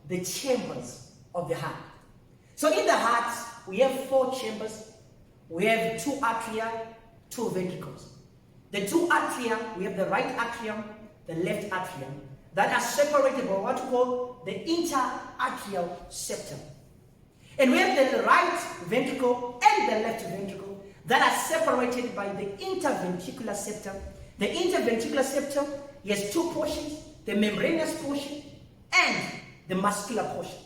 the chambers of the heart. So in the heart, we have 4 chambers. We have 2 atria, 2 ventricles. The 2 atria, we have the right atrium, the left atrium, that are separated by what we call the interatrial septum. And we have the right ventricle and the left ventricle that are separated by the interventricular septum. The interventricular septum has 2 portions, the membranous portion and the muscular portion.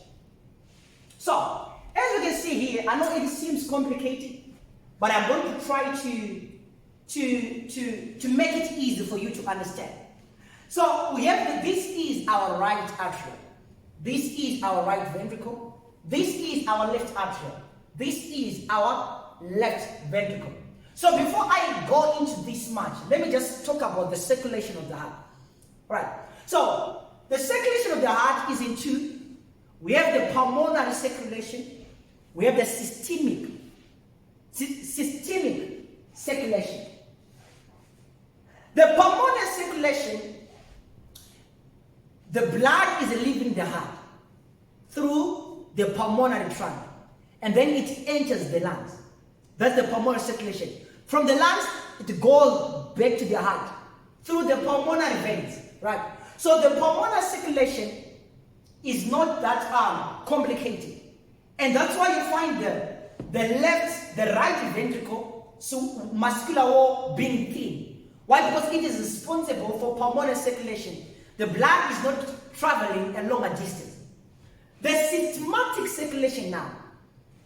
So, as you can see here, I know it seems complicated, but I'm going to try to make it easy for you to understand. So we have this is our right atrium. This is our right ventricle. This is our left atrium. This is our left ventricle. So before I go into this much, let me just talk about the circulation of the heart. Right. So the circulation of the heart is in 2. We have the pulmonary circulation. We have the systemic circulation. The pulmonary circulation, the blood is leaving the heart through the pulmonary trunk, and then it enters the lungs. That's the pulmonary circulation. From the lungs, it goes back to the heart through the pulmonary veins, right? So the pulmonary circulation is not that complicated, and that's why you find the right ventricle, so muscular wall being thin. Why? Because it is responsible for pulmonary circulation. The blood is not traveling a longer distance. The systematic circulation now,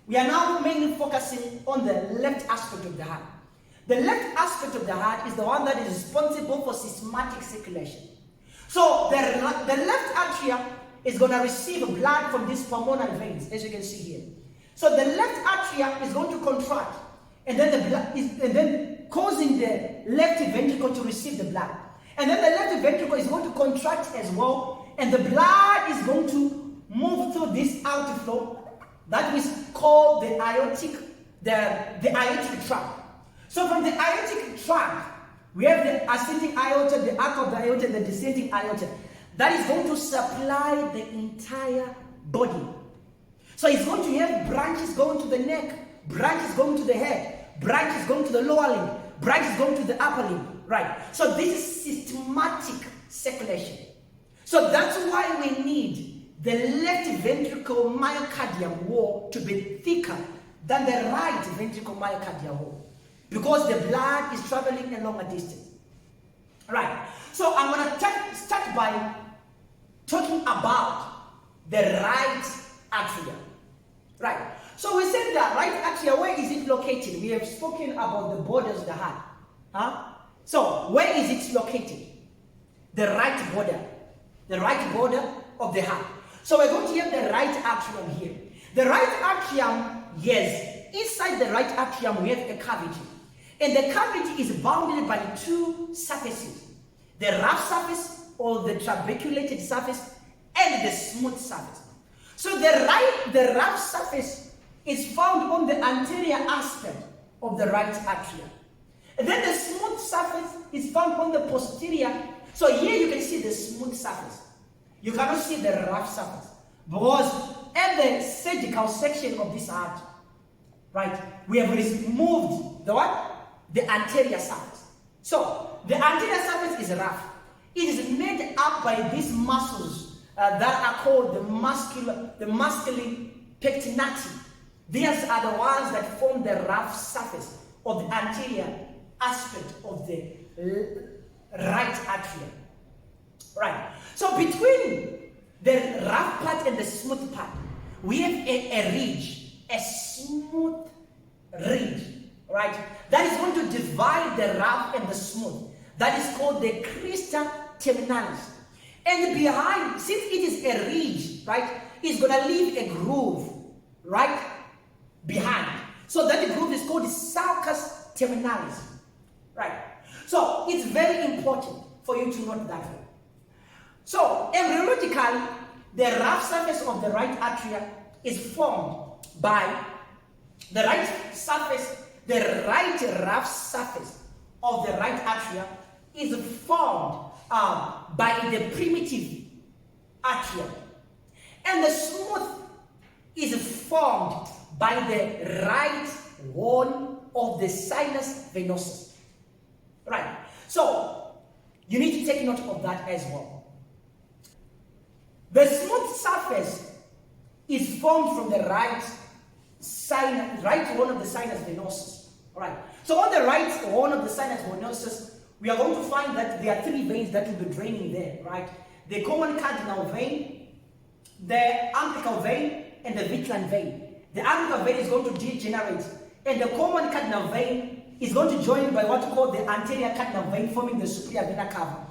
we are now mainly focusing on the left aspect of the heart. The left aspect of the heart is the one that is responsible for systematic circulation. So the left atrium is going to receive blood from these pulmonary veins, as you can see here. So the left atrium is going to contract, and then the blood is causing the left ventricle to receive the blood. And then the left ventricle is going to contract as well, and the blood is going to move through this outflow that is called the aortic tract. So from the aortic tract, we have the ascending aorta, the arc of the aorta, and the descending aorta. That is going to supply the entire body. So it's going to have branches going to the neck, branches going to the head, branches going to the lower limb, branches going to the upper limb, right? So this is systematic circulation. So that's why we need the left ventricle myocardial wall to be thicker than the right ventricle myocardial wall, because the blood is traveling a longer distance. Right. So I'm going to start by talking about the right atrium. Right. So we said that right atrium, where is it located? We have spoken about the borders of the heart. So where is it located? The right border. The right border of the heart. So we're going to have the right atrium here. The right atrium, yes, inside the right atrium we have a cavity. And the cavity is bounded by 2 surfaces. The rough surface, or the trabeculated surface, and the smooth surface. So the rough surface is found on the anterior aspect of the right atrium. And then the smooth surface is found on the posterior. So here you can see the smooth surface. You cannot see the rough surface, because at the surgical section of this heart, right, we have removed the what? The anterior surface. So the anterior surface is rough. It is made up by these muscles that are called the musculi pectinati. These are the ones that form the rough surface of the anterior aspect of the right atrium. Right. So between the rough part and the smooth part, we have a ridge, a smooth ridge, right? That is going to divide the rough and the smooth. That is called the crista terminalis. And behind, since it is a ridge, right, it's going to leave a groove, right, behind. So that the groove is called the sulcus terminalis, right? So it's very important for you to note that. So embryologically, the rough surface of the right atria is formed by the right rough surface of the right atria is formed by the primitive atrium. And the smooth is formed by the right horn of the sinus venosus. Right. So you need to take note of that as well. The smooth surface is formed from the right horn of the sinus venosus. All right. So on the right horn of the sinus venosus, we are going to find that there are three veins that will be draining there, right? The common cardinal vein, the umbilical vein, and the vitreous vein. The umbilical vein is going to degenerate, and the common cardinal vein is going to join by what we call the anterior cardinal vein, forming the superior vena cava.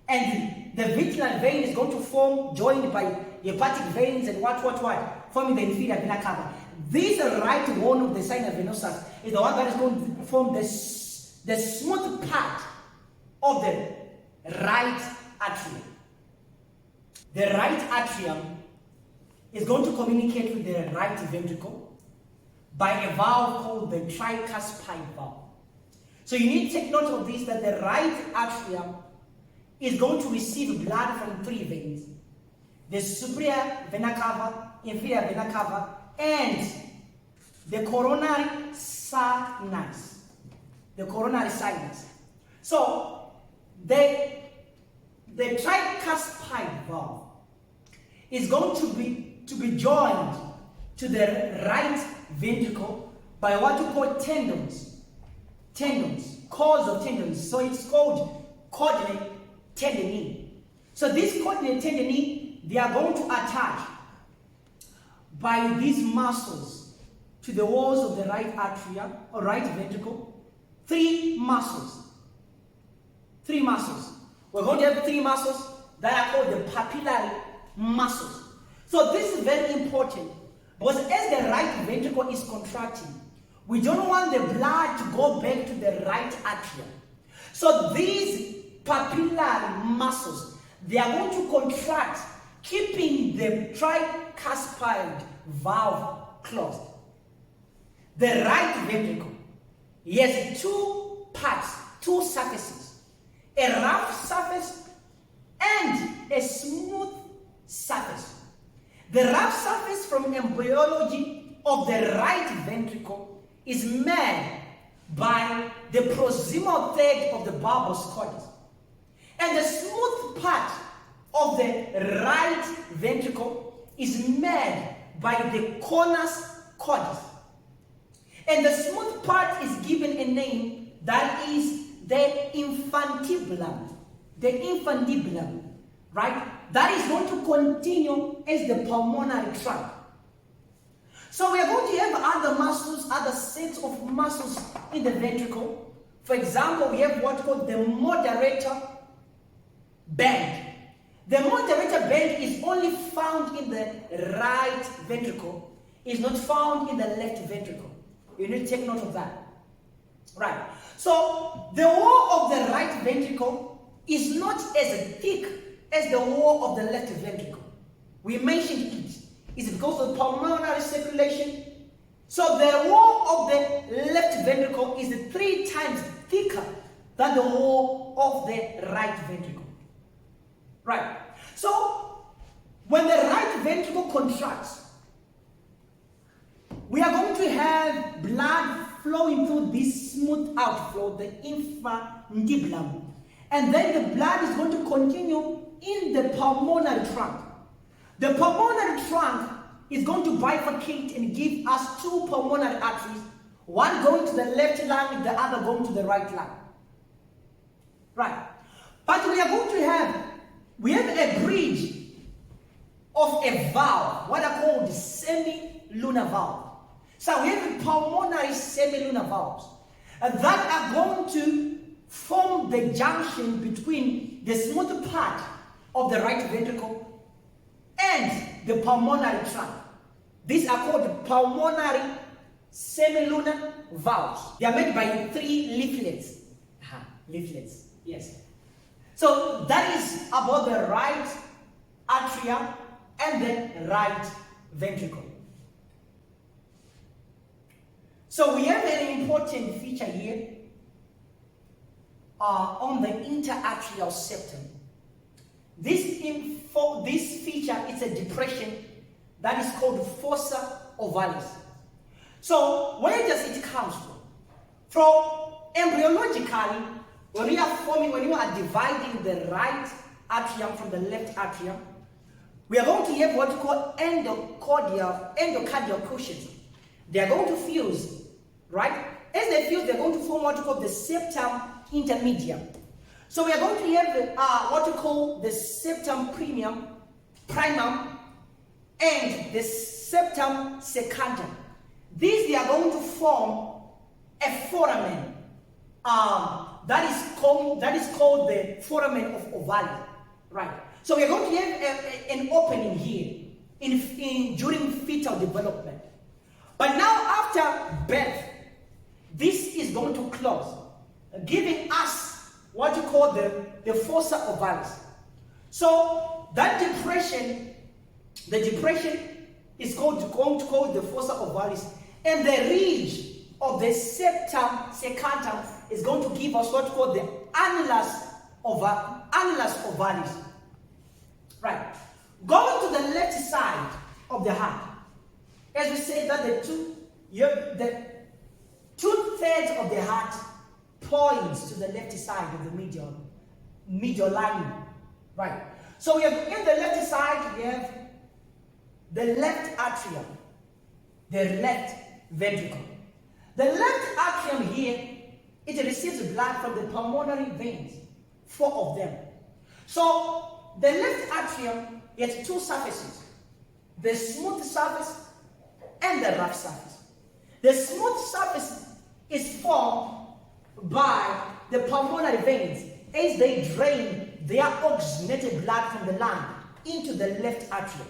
And the vitreous vein is going to form, joined by hepatic veins and what, forming the inferior vena cava. This right horn of the sinus venosus is the one that is going to form the smooth part of the right atrium. The right atrium is going to communicate with the right ventricle by a valve called the tricuspid valve. So you need to take note of this, that the right atrium is going to receive blood from three veins: the superior vena cava, inferior vena cava, and the coronary sinus. The coronary sinus. So the tricuspid valve is going to be joined to the right ventricle by what we call tendons, cords of tendons. So it's called coordinate tendonie. So this coordinate tendonie, they are going to attach by these muscles to the walls of the right atria or right ventricle. Three muscles. We're going to have three muscles that are called the papillary muscles. So this is very important, because as the right ventricle is contracting, we don't want the blood to go back to the right atrium. So these papillary muscles, they are going to contract, keeping the tricuspid valve closed. The right ventricle has two parts, two surfaces: a rough surface and a smooth surface. The rough surface from embryology of the right ventricle is made by the proximal third of the bulbous cordis. And the smooth part of the right ventricle is made by the conus cordis. And the smooth part is given a name that is the infundibulum. The infundibulum, right? That is going to continue as the pulmonary trunk. So we are going to have other muscles, other sets of muscles in the ventricle. For example, we have what's called the moderator band. The moderator band is only found in the right ventricle. It's not found in the left ventricle. You need to take note of that. Right. So the wall of the right ventricle is not as thick as the wall of the left ventricle. We mentioned it. It's because of pulmonary circulation. So the wall of the left ventricle is 3 times thicker than the wall of the right ventricle. Right. So when the right ventricle contracts, we are going to have blood flowing through this smooth outflow, the infundibulum. And then the blood is going to continue in the pulmonary trunk. The pulmonary trunk is going to bifurcate and give us 2 pulmonary arteries, one going to the left lung, the other going to the right lung. Right. But we have a bridge of a valve, what are called semi-lunar valve. So we have pulmonary semi-lunar valves that are going to form the junction between the smooth part of the right ventricle and the pulmonary trunk. These are called pulmonary semi-lunar valves. They are made by 3 leaflets. Leaflets, yes. So that is about the right atria and the right ventricle. So we have an important feature here on the interatrial septum. This feature is a depression that is called fossa ovalis. So where does it come from? From embryologically, when we are dividing the right atrium from the left atrium, we are going to have what we call endocardial cushions. They are going to fuse, right? As they fuse, they are going to form what we call the septum intermedium. So we are going to have what we call the septum primum, and the septum secundum. These, they are going to form a foramen. That is called the foramen of ovalis, right? So we are going to have an opening here during fetal development. But now after birth, this is going to close, giving us what you call the fossa ovalis. So that depression, the depression is going to call the fossa ovalis, and the ridge of the septum secundum is going to give us what we call the annulus ovalis. Right. Going to the left side of the heart, as we say that the 2/3 of the heart points to the left side of the medial lining. Right. So we have in the left side, we have the left atrium, the left ventricle. The left atrium here, it receives blood from the pulmonary veins, 4 of them. So the left atrium has 2 surfaces, the smooth surface and the rough surface. The smooth surface is formed by the pulmonary veins as they drain their oxygenated blood from the lung into the left atrium.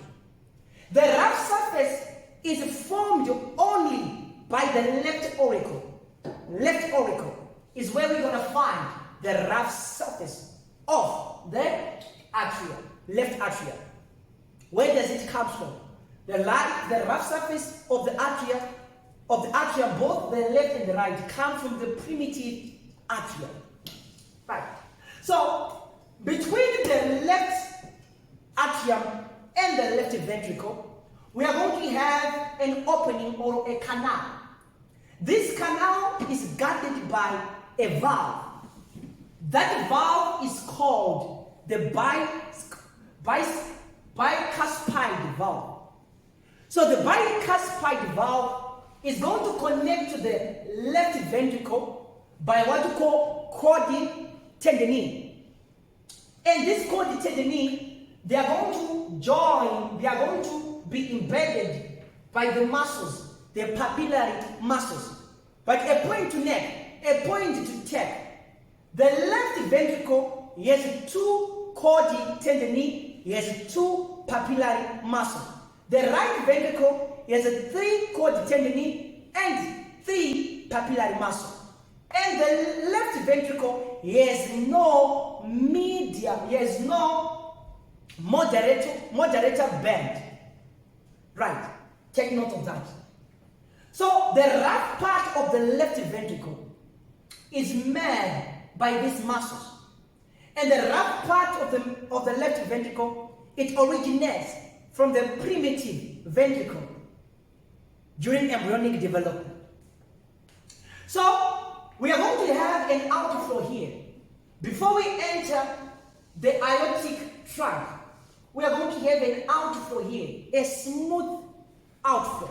The rough surface is formed only by the left auricle. Left auricle is where we're going to find the rough surface of the atrium, left atrium. Where does it come from? The rough surface of the atria, both the left and the right, come from the primitive atrium. Right. So between the left atrium and the left ventricle, we are going to have an opening or a canal. This canal is guarded by a valve. That valve is called the bicuspid valve. So the bicuspid valve is going to connect to the left ventricle by what we call chordae tendineae. And this chordae tendineae, they are going to be embedded by the muscles, the papillary muscles. But a point to neck, a point to tail. The left ventricle has 2 chordae tendineae, has 2 papillary muscles. The right ventricle has 3 chordae tendineae and 3 papillary muscles. And the left ventricle has no moderator band. Right, take note of that. So the right part of the left ventricle is made by these muscles. And the right part of the left ventricle, it originates from the primitive ventricle during embryonic development. So we are going to have an outflow here. Before we enter the aortic trunk, we are going to have an outflow here, a smooth outflow.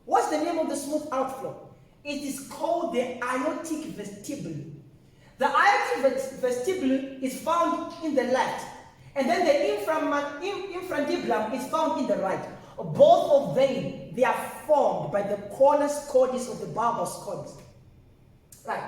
What's the name of the smooth outflow? It is called the aortic vestibule. The aortic vestibule is found in the left, and then the infundibulum is found in the right. Both of them, they are formed by the cornus cordis of the bulbous cordis. Right.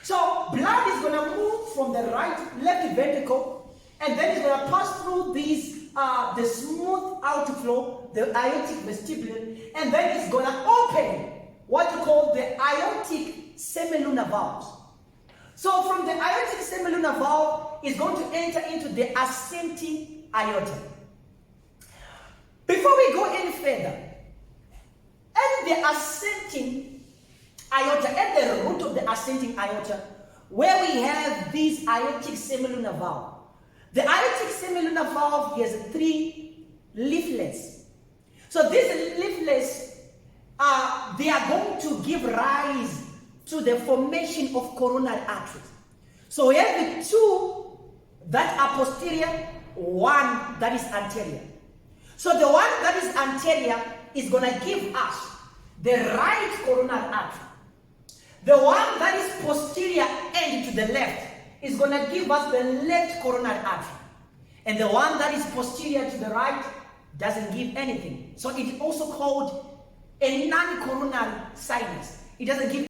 So blood is going to move from the left ventricle, and then it's going to pass through the smooth outflow, the aortic vestibule, and then it's going to open what we call the aortic semilunar valves. So from the aortic semilunar valve, it's going to enter into the ascending aorta. Before we go any further, at the ascending aorta, at the root of the ascending aorta, where we have this aortic semilunar valve. The aortic semilunar valve has 3 leaflets. So these leaflets, they are going to give rise to the formation of coronary arteries. So we have the two that are posterior, one that is anterior. So the one that is anterior is going to give us the right coronary artery. The one that is posterior and to the left is going to give us the left coronary artery. And the one that is posterior to the right doesn't give anything. So it is also called a non-coronary sinus. It doesn't give